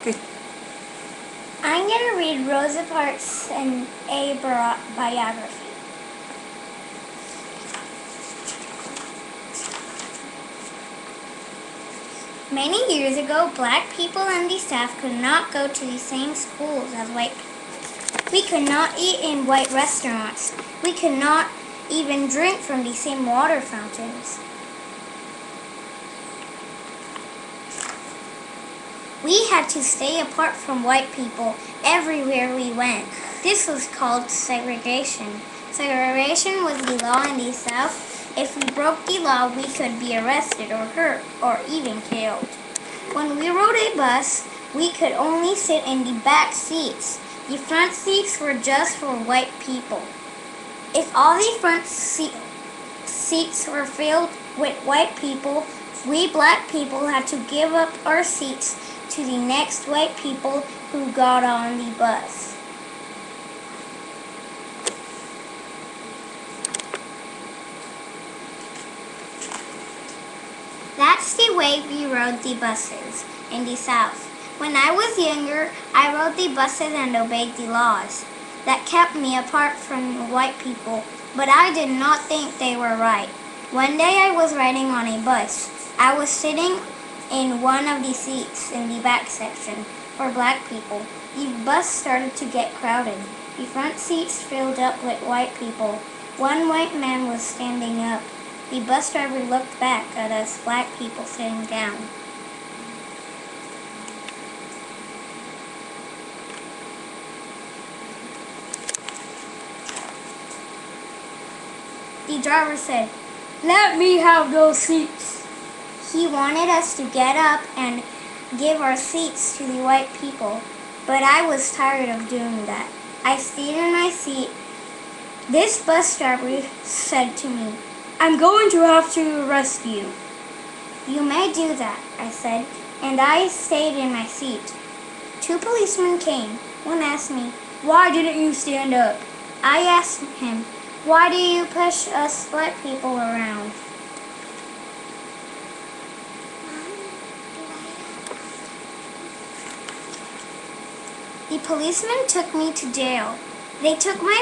Okay. I'm going to read Rosa Parks and a biography. Many years ago, black people in the South could not go to the same schools as white people. We could not eat in white restaurants. We could not even drink from the same water fountains. We had to stay apart from white people everywhere we went. This was called segregation. Segregation was the law in the South. If we broke the law, we could be arrested or hurt or even killed. When we rode a bus, we could only sit in the back seats. The front seats were just for white people. If all the front seats were filled with white people, we black people had to give up our seats to the next white people who got on the bus. That's the way we rode the buses in the South. When I was younger, I rode the buses and obeyed the laws that kept me apart from white people, but I did not think they were right. One day I was riding on a bus. I was sitting in one of the seats in the back section for black people. The bus started to get crowded. The front seats filled up with white people. One white man was standing up. The bus driver looked back at us black people sitting down. The driver said, "Let me have those seats." He wanted us to get up and give our seats to the white people, but I was tired of doing that. I stayed in my seat. This bus driver said to me, "I'm going to have to arrest you." "You may do that," I said, and I stayed in my seat. Two policemen came. One asked me, "Why didn't you stand up?" I asked him, "Why do you push us black people around?" The policemen took me to jail. They took my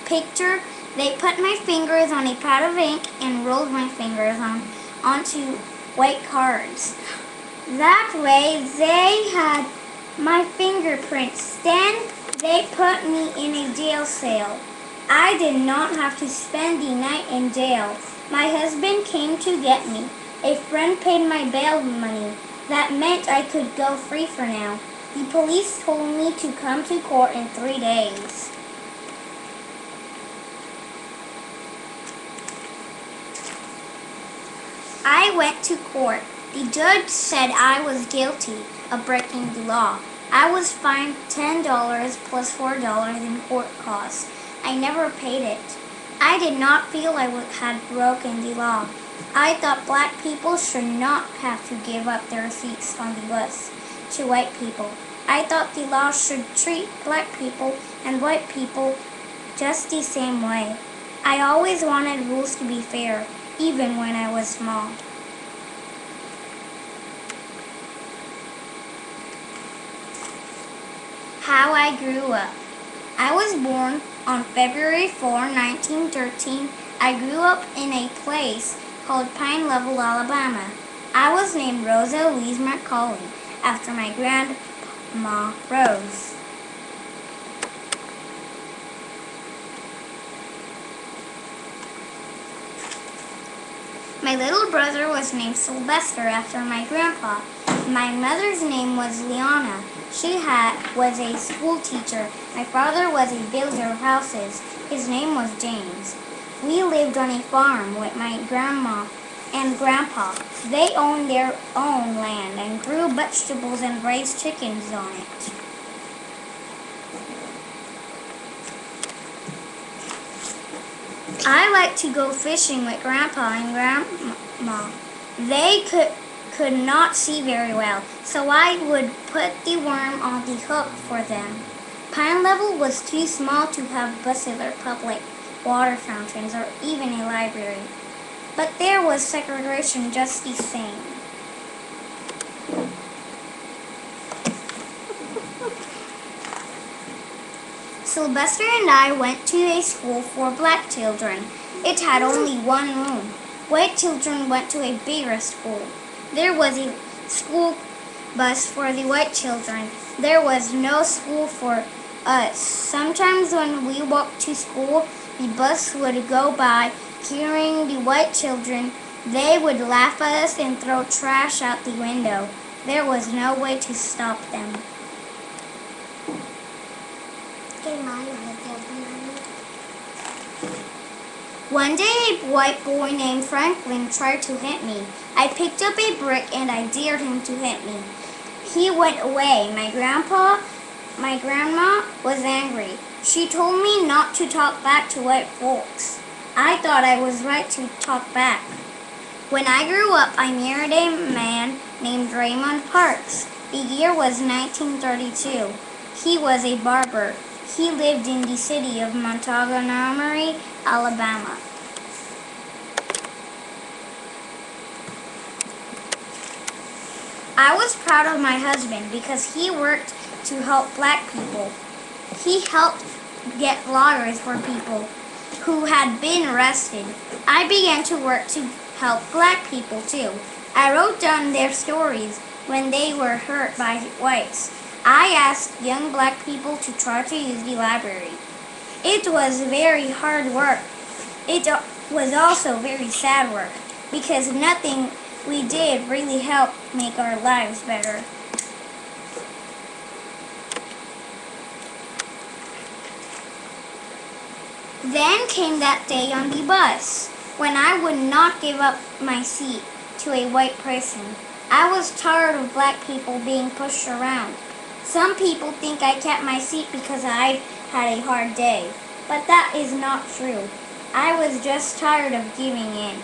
picture. They put my fingers on a pad of ink and rolled my fingers onto white cards. That way they had my fingerprints. Then they put me in a jail cell. I did not have to spend the night in jail. My husband came to get me. A friend paid my bail money. That meant I could go free for now. The police told me to come to court in 3 days. I went to court. The judge said I was guilty of breaking the law. I was fined $10 plus $4 in court costs. I never paid it. I did not feel I had broken the law. I thought black people should not have to give up their seats on the bus to white people. I thought the law should treat black people and white people just the same way. I always wanted rules to be fair, even when I was small. How I grew up. I was born on February 4, 1913. I grew up in a place called Pine Level, Alabama. I was named Rosa Louise McCauley after my grandma Rose. My little brother was named Sylvester after my grandpa. My mother's name was Liana. She was a school teacher. My father was a builder of houses. His name was James. We lived on a farm with my grandma and grandpa. They owned their own land and grew vegetables and raised chickens on it. I liked to go fishing with Grandpa and Grandma. They could not see very well, so I would put the worm on the hook for them. Pine Level was too small to have buses or public water fountains or even a library, but there was segregation just the same. Sylvester and I went to a school for black children. It had only one room. White children went to a bigger school. There was a school bus for the white children. There was no school for us. Sometimes when we walked to school, the bus would go by carrying the white children. They would laugh at us and throw trash out the window. There was no way to stop them. One day a white boy named Franklin tried to hit me. I picked up a brick and I dared him to hit me. He went away. My grandma was angry. She told me not to talk back to white folks. I thought I was right to talk back. When I grew up, I married a man named Rosa Parks. The year was 1932. He was a barber. He lived in the city of Montgomery, Alabama. I was proud of my husband because he worked to help black people. He helped get lawyers for people who had been arrested. I began to work to help black people too. I wrote down their stories when they were hurt by whites. I asked young black people to try to use the library. It was very hard work. It was also very sad work because nothing we did really helped make our lives better. Then came that day on the bus when I would not give up my seat to a white person. I was tired of black people being pushed around. Some people think I kept my seat because I had a hard day, but that is not true. I was just tired of giving in.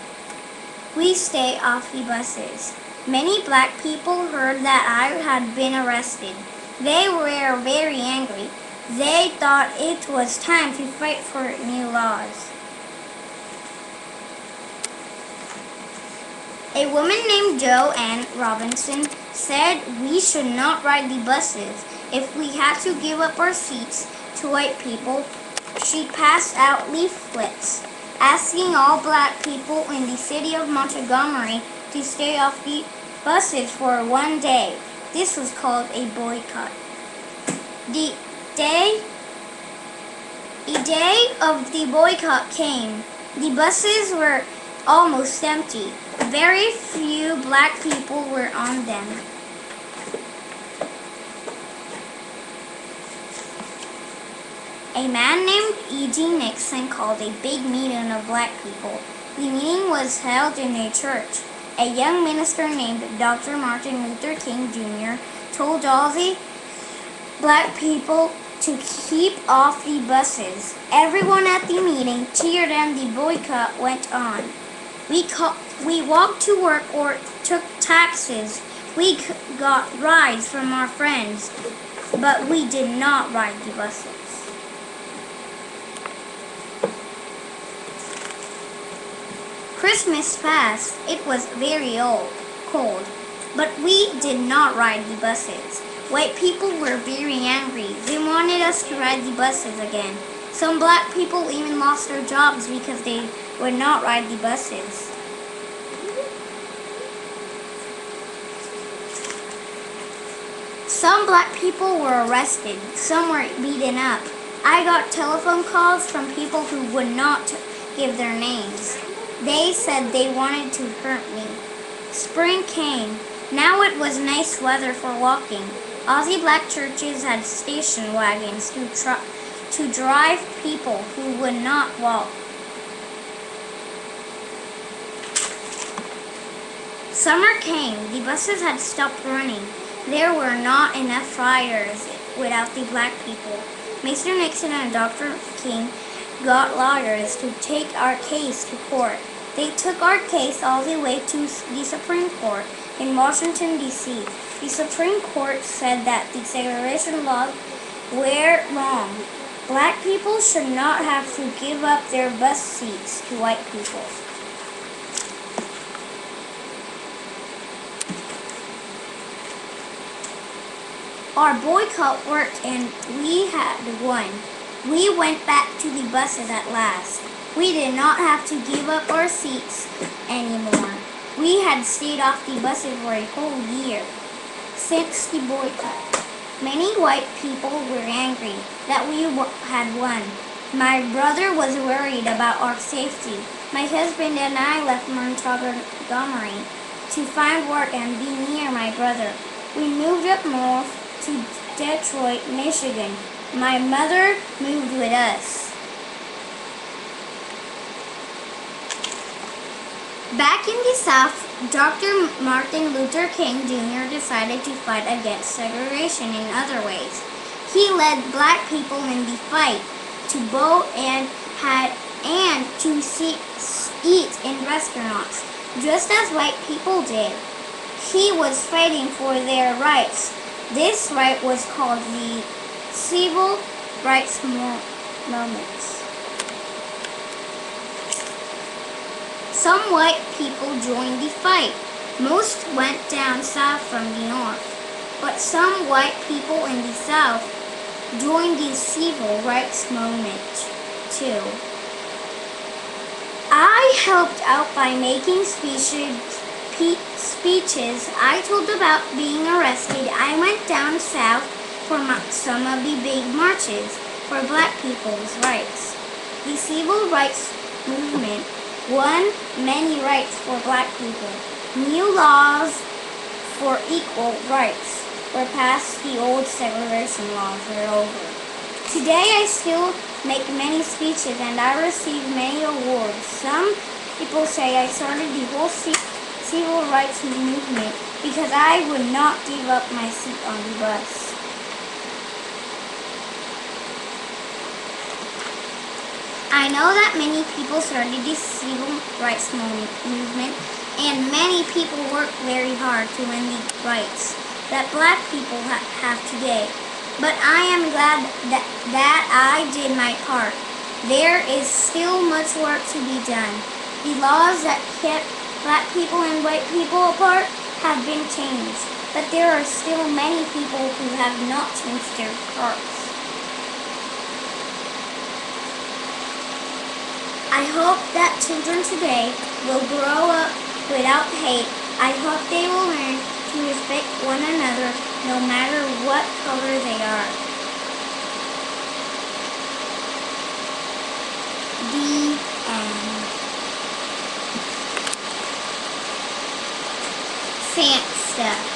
We stayed off the buses. Many black people heard that I had been arrested. They were very angry. They thought it was time to fight for new laws. A woman named Joanne Robinson said we should not ride the buses. If we had to give up our seats to white people, she passed out leaflets asking all black people in the city of Montgomery to stay off the buses for one day. This was called a boycott. The day of the boycott came. The buses were almost empty. Very few black people were on them. A man named E.G. Nixon called a big meeting of black people. The meeting was held in a church. A young minister named Dr. Martin Luther King Jr. told all the black people to keep off the buses. Everyone at the meeting cheered and the boycott went on. We walked to work or took taxis. We got rides from our friends, but we did not ride the buses. Christmas passed. It was very cold, but we did not ride the buses. White people were very angry. They wanted us to ride the buses again. Some black people even lost their jobs because they would not ride the buses. Some black people were arrested. Some were beaten up. I got telephone calls from people who would not give their names. They said they wanted to hurt me. Spring came. Now it was nice weather for walking. All the black churches had station wagons to drive people who would not walk. Summer came. The buses had stopped running. There were not enough riders without the black people. Mr. Nixon and Dr. King got lawyers to take our case to court. They took our case all the way to the Supreme Court in Washington, D.C. The Supreme Court said that the segregation laws were wrong. Black people should not have to give up their bus seats to white people. Our boycott worked and we had won. We went back to the buses at last. We did not have to give up our seats anymore. We had stayed off the buses for a whole year. Since the boycott, many white people were angry that we had won. My brother was worried about our safety. My husband and I left Montgomery to find work and be near my brother. We moved up north to Detroit, Michigan. My mother moved with us. Back in the South, Dr. Martin Luther King Jr. decided to fight against segregation in other ways. He led black people in the fight to vote and to eat in restaurants, just as white people did. He was fighting for their rights. This right was called the Civil Rights Movement. Some white people joined the fight. Most went down south from the north, but some white people in the South joined the Civil Rights Movement too. I helped out by making speeches. I told about being arrested. I went down south for some of the big marches for black people's rights. The Civil Rights Movement won many rights for black people. New laws for equal rights were passed. The old segregation laws were over. Today I still make many speeches and I receive many awards. Some people say I started the whole civil rights movement because I would not give up my seat on the bus. I know that many people started the civil rights movement and many people worked very hard to win the rights that black people have today. But I am glad that I did my part. There is still much work to be done. The laws that kept black people and white people apart have been changed, but there are still many people who have not changed their hearts. I hope that children today will grow up without hate. I hope they will learn to respect one another no matter what color they are. The end. Fancy stuff.